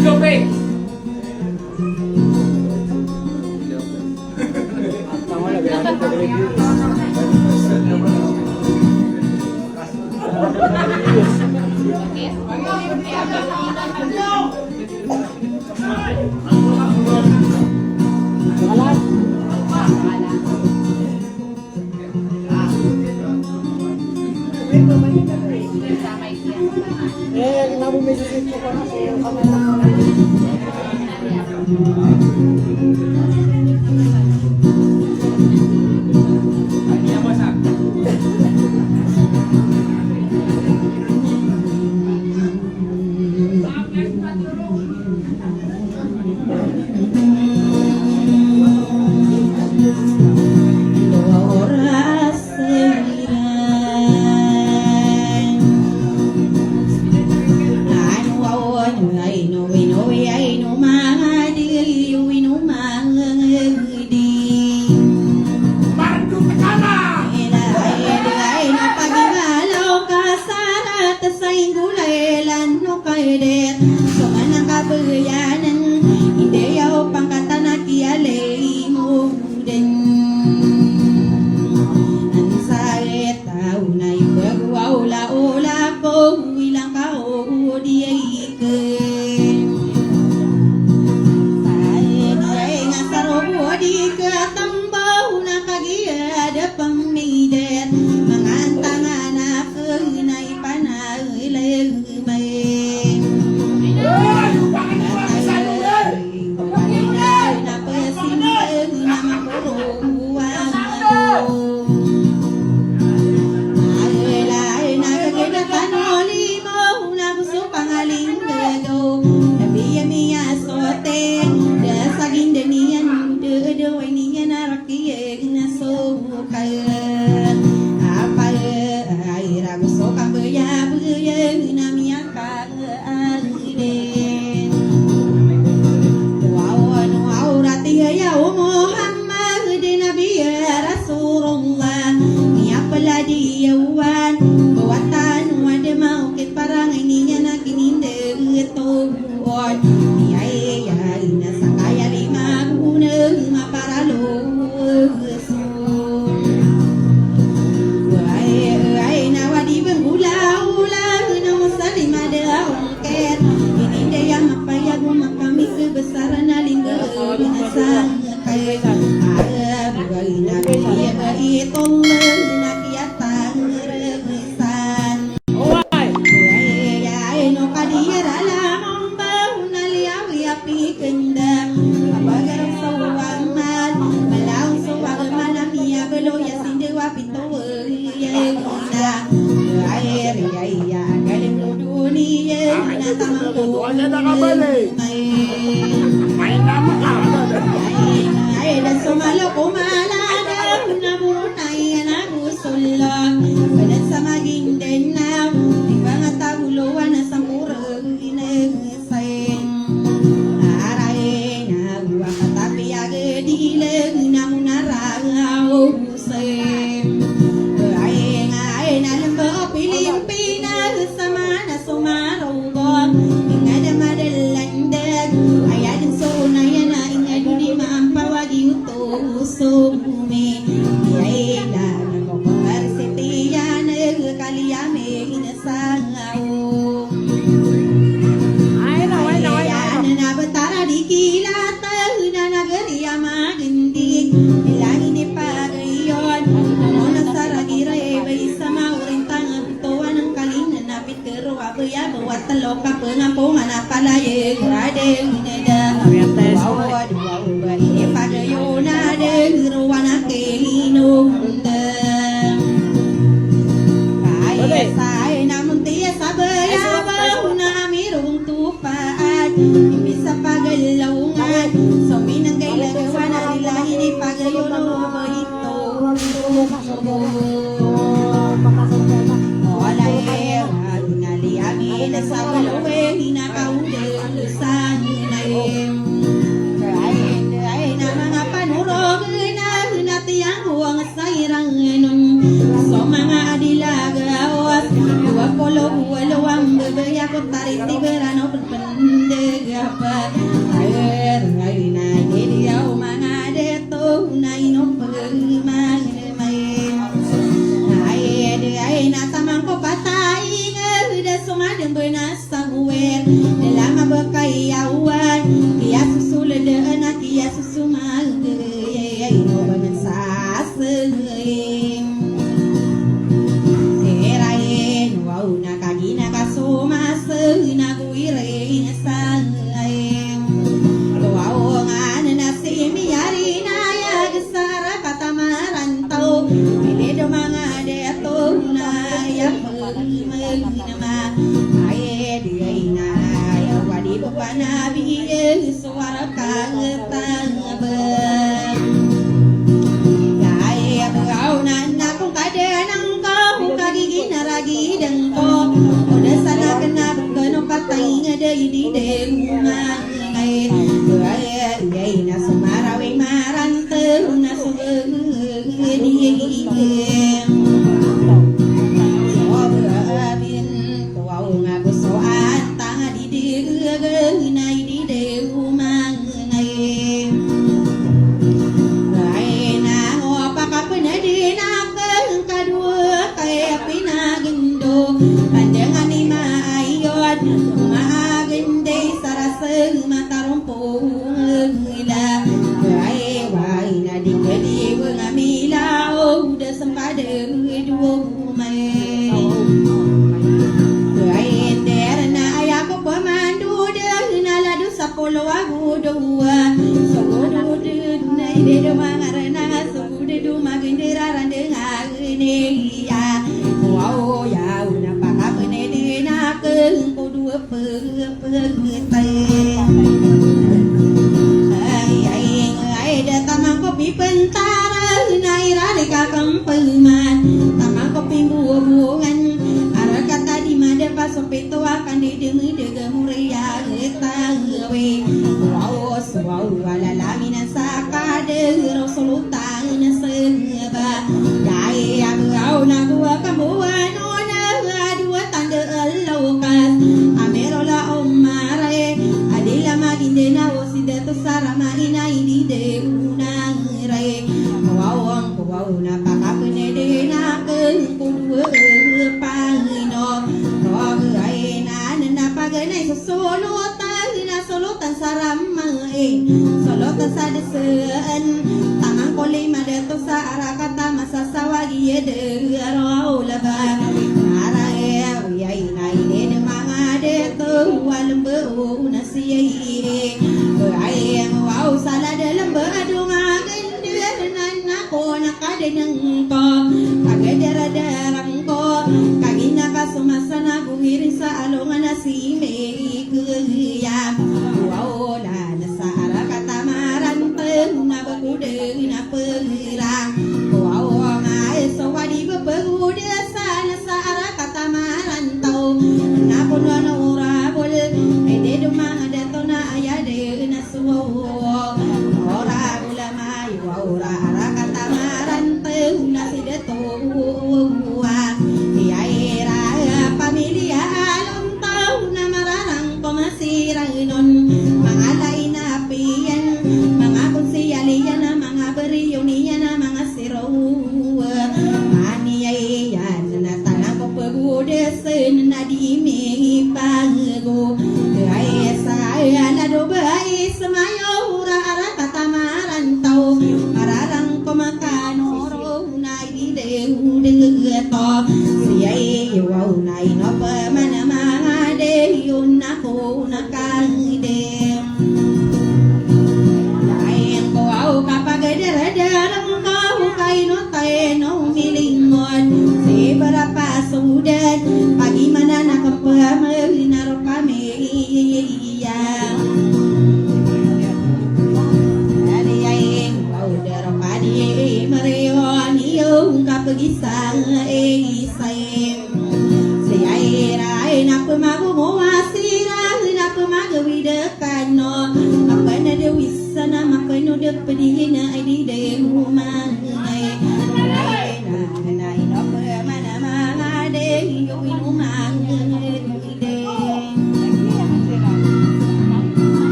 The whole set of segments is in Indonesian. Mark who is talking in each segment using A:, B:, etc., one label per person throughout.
A: Gabi!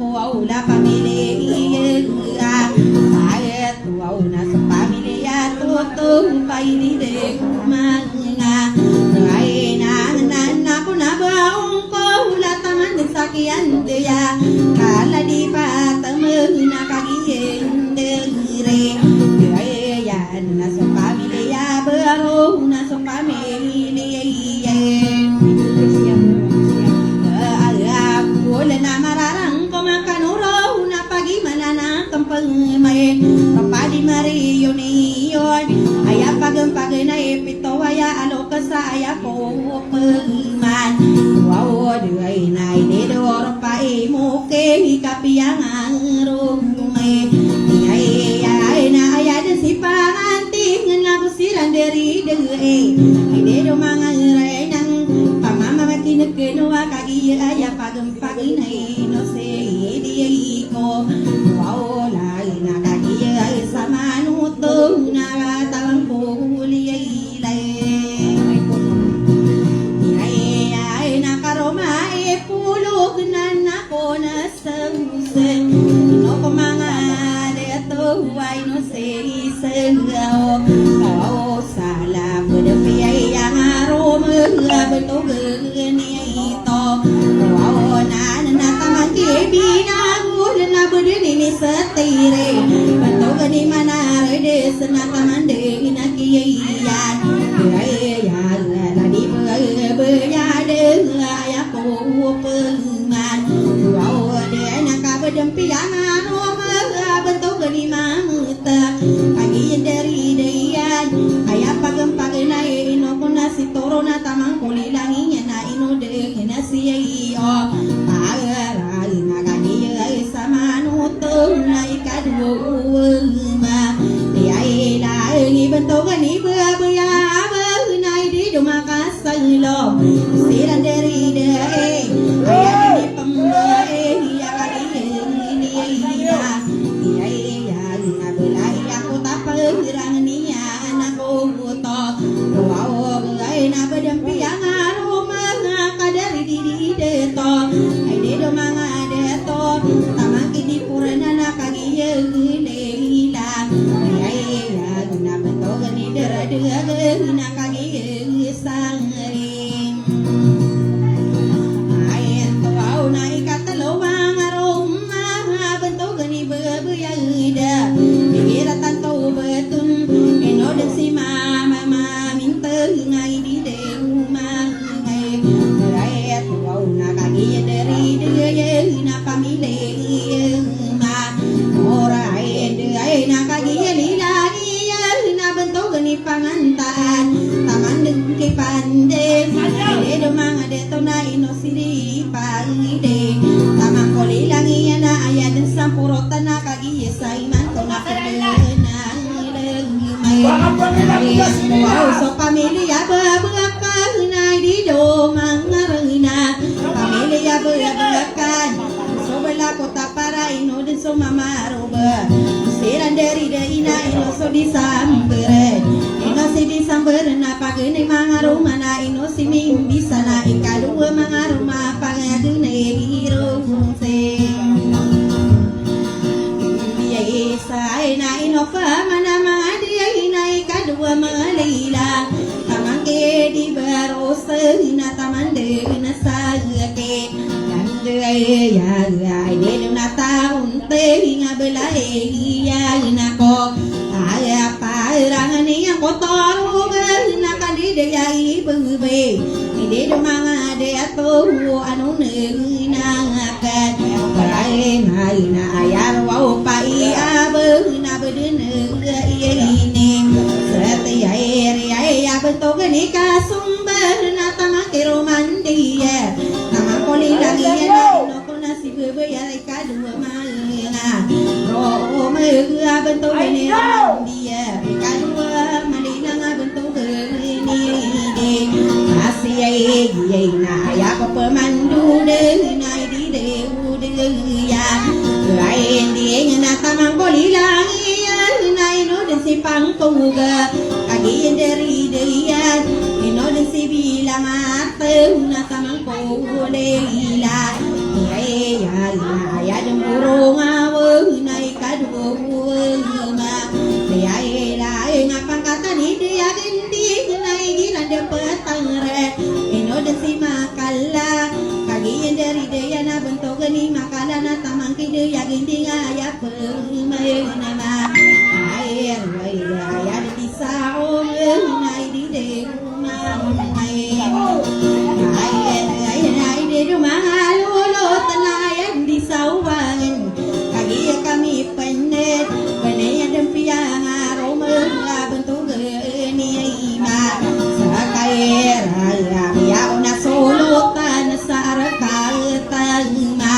A: wow la pamilya ayat wow na sa pamilya tutong paini de kumanga ay na ko na baong ko la taman sakian de ya kala di patamag na kagiyen de re ay yan na sa pamilya baro na sa pamilya wala na mararang kumakanuro na pagimana na kampang may kapadi mariyo niyon aya pagampag na ipito aya aloka sa aya ko pagman wow duay na inidor pa imuke ikapiyang ang rumay ay na aya din si panganting nga busiran deri deri ay dedo mga ray ng pamamamati nagkinuha kagiya aya pagampag na ino si di ko wow la na kagiya ay sa manutong na tawang puli ay ay nakaroma ay pulog na nako na samsen no ko mga deto ay no si sengaw oh sala pada piyay ang aroma betog ni ito wow na tamang kibinagul na budini ni satire betog ni manare de senataman de inakiyan ay la di ya de ya ko pengan wow de nakabedempiangan betog ni mamta kagiyan dari deyan aya pagempag na ino ko na si toro na tamang kulilanginya na ino de na si iyo para na kagiya sa manutong na ikaduwa ma ay la ngi betog ni baya na di dumakasang lo siran dari de aya ni pambae ya kagiya ni iya na belai aku tapang niya na ko to wow ay na bedempiang aroma kadari di deto ay dedo mga deto tamang kini purana na kagiya leila ay na betog ni dera na kagiya sang ay to wow na ikatalawang aroma betog ni bebuyang ida dikira tanto betun eno si mama minta ngai di de rumah ngai ayat wow na kagiya dari de na pamilya ma ora ay na kagiya lilani na bentog ni pangantaan taman dengki pande de do mga deto na ino siri pangide tamang kolilangi na ayat den sampurotan na kagiya sa iman ko na wow so pamilya babakakan na di do mangarina pamilya babakakan so bala ko tapara ino din so mamaroba siran dari de ina ino so disambere ino si disambere na pagini mangaruma na ino si bisa na ikaduwa mangaruma pagagune hiro se ay na ino pa manama ay kadua malila tamangke di barosa na tamande na sagake yande ya ay de na taun te nga belai ya na ko ay parang ni ang kotor na kanide ya ibebe de mga de ato ano na ngakat ay na ayar wow pa iabe na bedene ini seti ay betog ni kasumber na tamake romandia tamang kolilangi na no ko na si bebe ya kadua malina ro me betog ni romandia kadua malina nga betog ni de ay na ya ko pemandu de na di de ya lain dia na tamang kolilangi na ino din si pangtuga kagiyan dari dia ino din si bilang ate na tamang kulila ya ya gindi ya permai nama ai ya di sao nai di de ma ai de rumah lo tanayan di sawan kagi kami penet penenya dempia aroma bentuk ni ma sakai raya ya una solo tan saraka tangma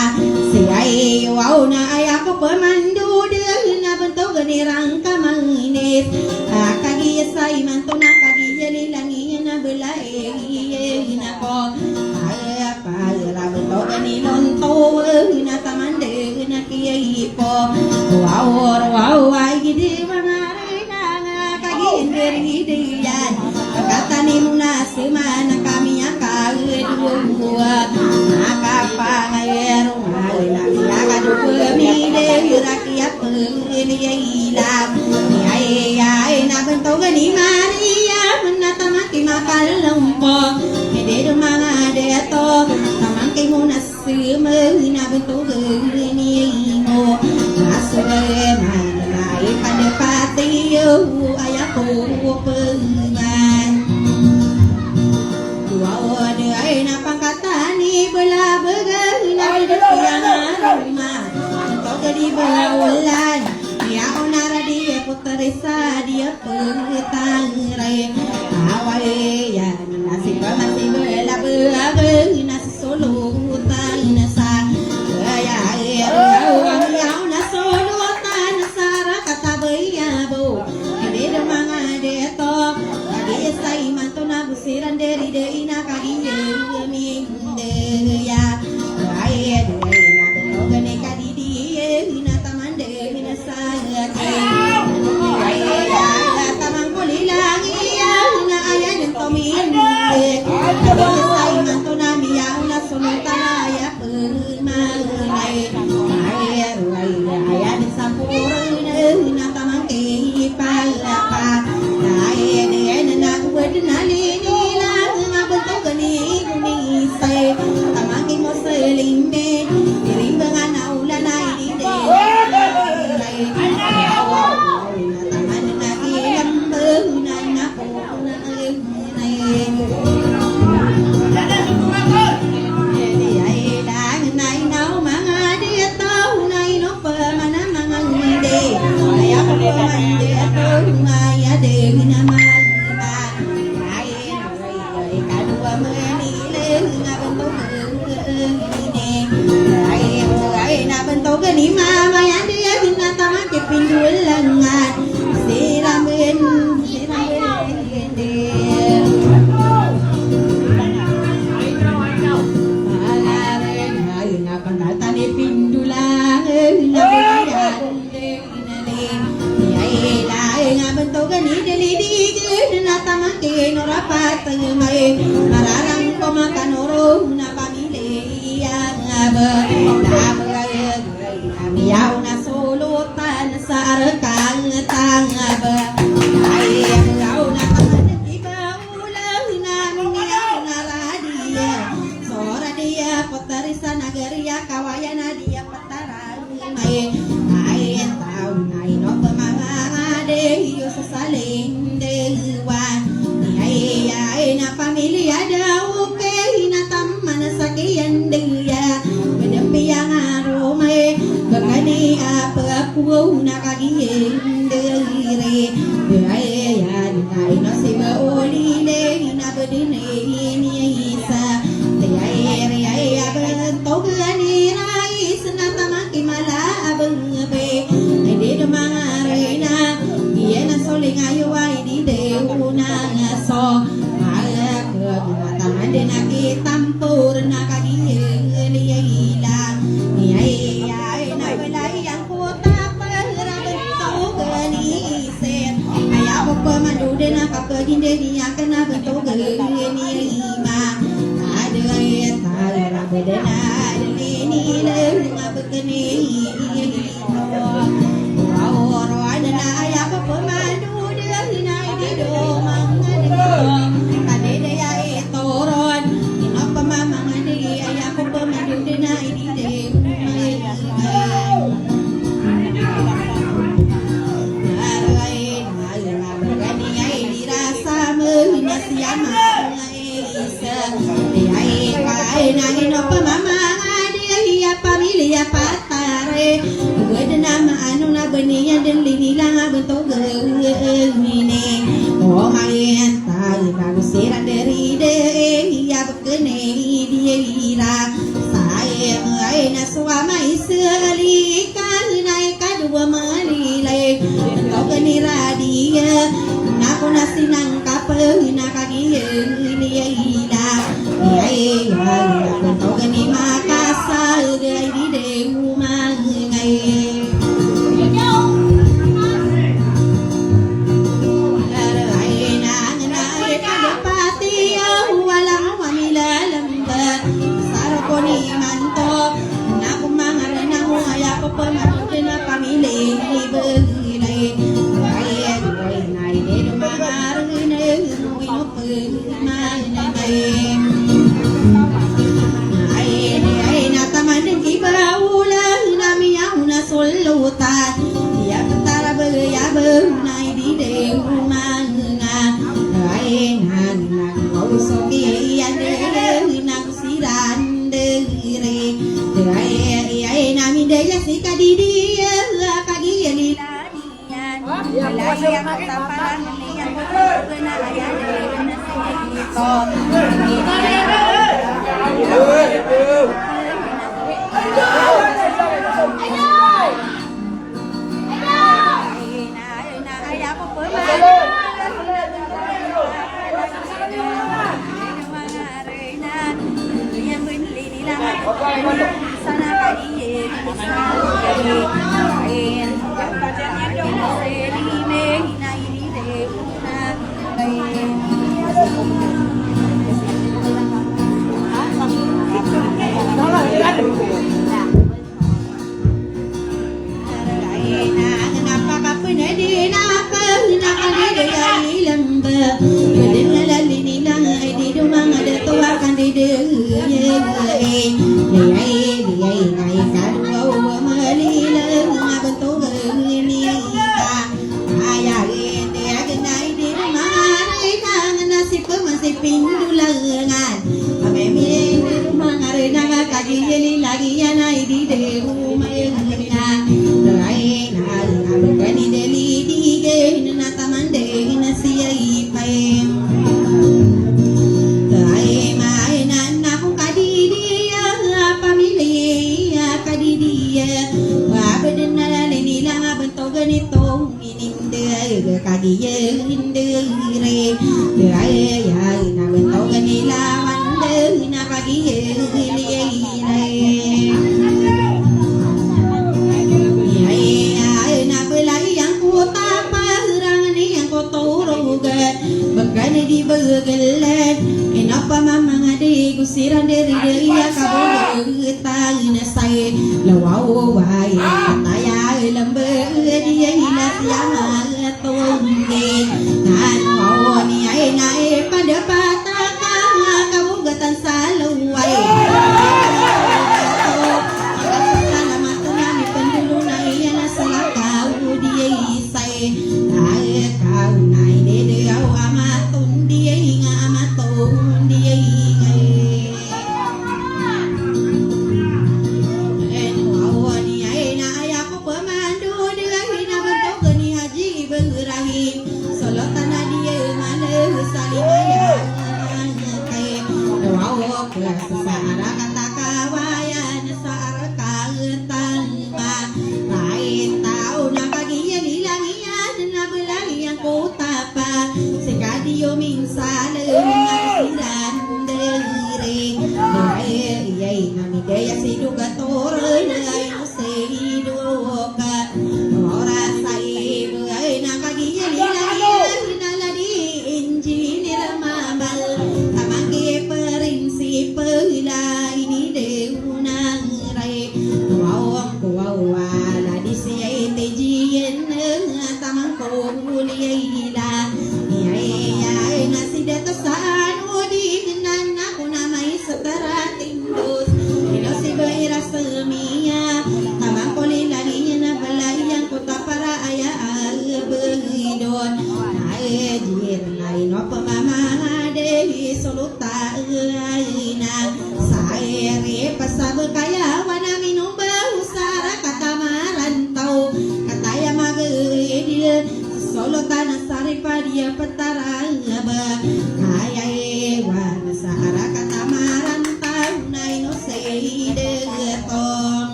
A: siai wau na ayako pemandu na bentuk ni rangka mangis kagi sai mantu na kagi jeli langi na belai na ko apa la bentuk ni nonto na tamande na kiai po wow ai gidi mangare na kagi nderi dia kata ni muna semana kami akal dua apa ngayeru na ya dua mi de rakyat pengiila ai na bentuk ni Maria menatamaki makal lompo de mana de to tamangke muna semana bentuk ni mo asure mana pada pati ayahku pengan dua ai na pangkatani bela begana yang rumah untuk di bawlan ya onara dia putresa dia pengtangrai awal ya nasi masih bela begana solo tanasa ya ya na solo tanasa kata bayabo de manga de to kadi sai mantu na busiran dari de ina kadi mi de ya ai de na de gane kadi di ina tamande ina sa ke ai ya tamang kulilang ya na ayan to mi de kadi sai mantu na mi ya na sunta ya permai ai ayan sa purna na tamang ke pala pa ni mama ya dia hina tamake pindulangan siramen tani pindulangan bentuk ni deli di na tamake norapat mai mararang pemakan orang na pamile yang Miau na solo tan sarkang tangaba ai miau na tan tiba ulang na miau na radia sora dia potarisa nagaria kawayana dia pataran mai tau nai no pemanga de yo saling dewan ai na familia dau ke na tamana sakian dia bedempiang aromai bagani apa aku nak kagiin diri ya nai no si baoli le na bedine ni isa ya bentuk ni rai senata maki mala abeng be de mangarena dia na soling ayu ai di deuna ngaso ala ke tangan de nak tampur nak kagiin ila ni ai na belai yang kota perang bentuk suamai sealikan naik kadua melilai Entau kenira dia Naku nasi nangkap Nakagi dia hilang Iya Entau keni makasar Dia di dehu mangai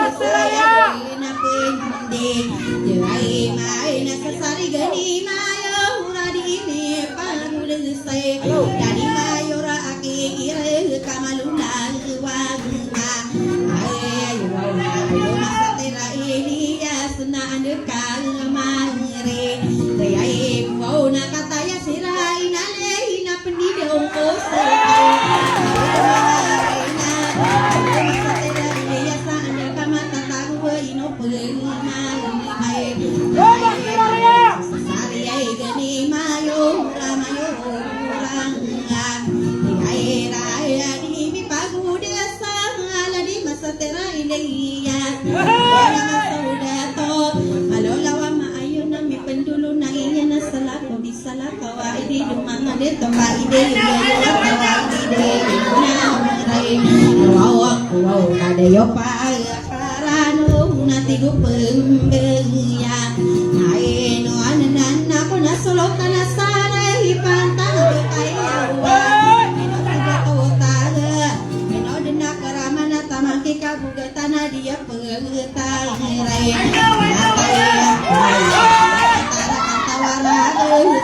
A: na pendi jai mai na sasari gani mayo radi ni panul sai dari mayo ra ake ire kamaluna wa ayo ayo masatera ini ya sena andeka mangre ai mau na kata ya sirai na le na pendi dong kose yo pa karano nati go pembenya nai no anan ako na solo kana sara ipanta kaya wa no tidak taga no dina karamana tamaki kabugatana dia pengetang rai tawara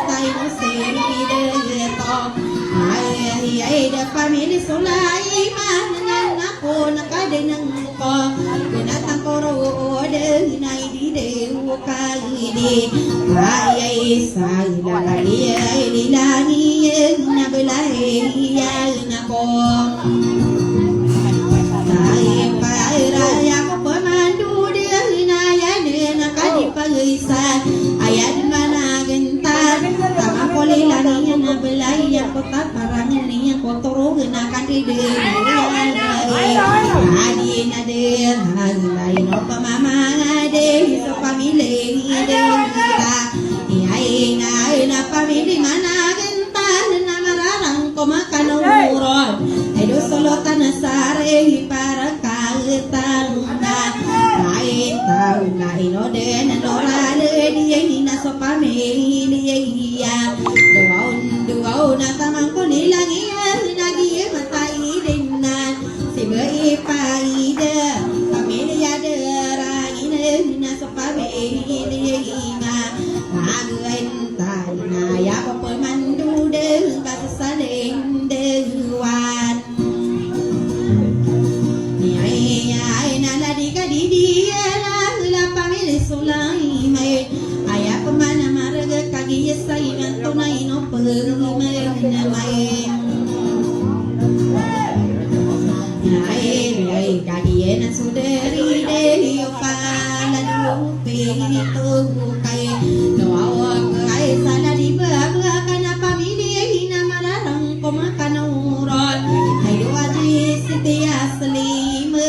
A: tai no seri de to ai da family solai manan ako nakadenang ko binatang koro de nai di de kali di ai sai la ai di lani na belai ya na ko ai pa raya ko pemandu dia na ya de na kali pagaisan ayat mana gentar tama poli lani na belai ya ko ta parang ni ko toro na kali de adi na de lai no pa mama de so family de ta ai na family mana genta na mararang ko makano uron ai do solo tanasare para kaetan na ai tau na ino de na dora de di na so family de ya do na tamang ko nilang na gi matai din na sibai paida pamilya de raine na so pamilya ina aguen tai na ya ko pemandu de basaling de wan ni ai na la di ka di la pamilya sulai mai aya pemana marga kagi sai man to na ino mai ai kadiena suderi de opala dupe itu kai no awak kai sana di baga kana pamilya hina mararang komakan uron ai wadi setia asli me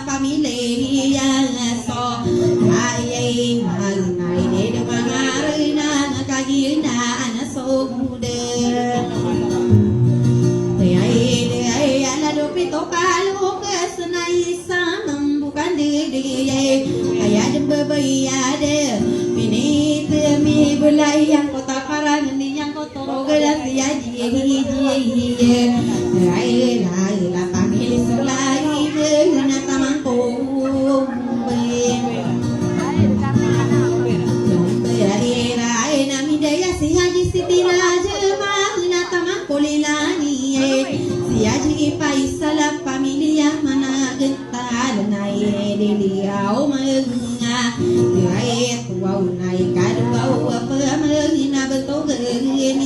A: pamilya so ai nai de mangarina kagina ana so gude ai ala do pito kalu kesenai samam bukan diri aya de bebeya de mini te mi bulai yang kota parang ni yang kota rogelas ya ji ai la family solai de na tamang ko ai na mi de ya si haji siti raja ma na tamang kolilani siaji paisala familia mana gentar nai diliau menga ai tuau nai kadau apa menina betul geni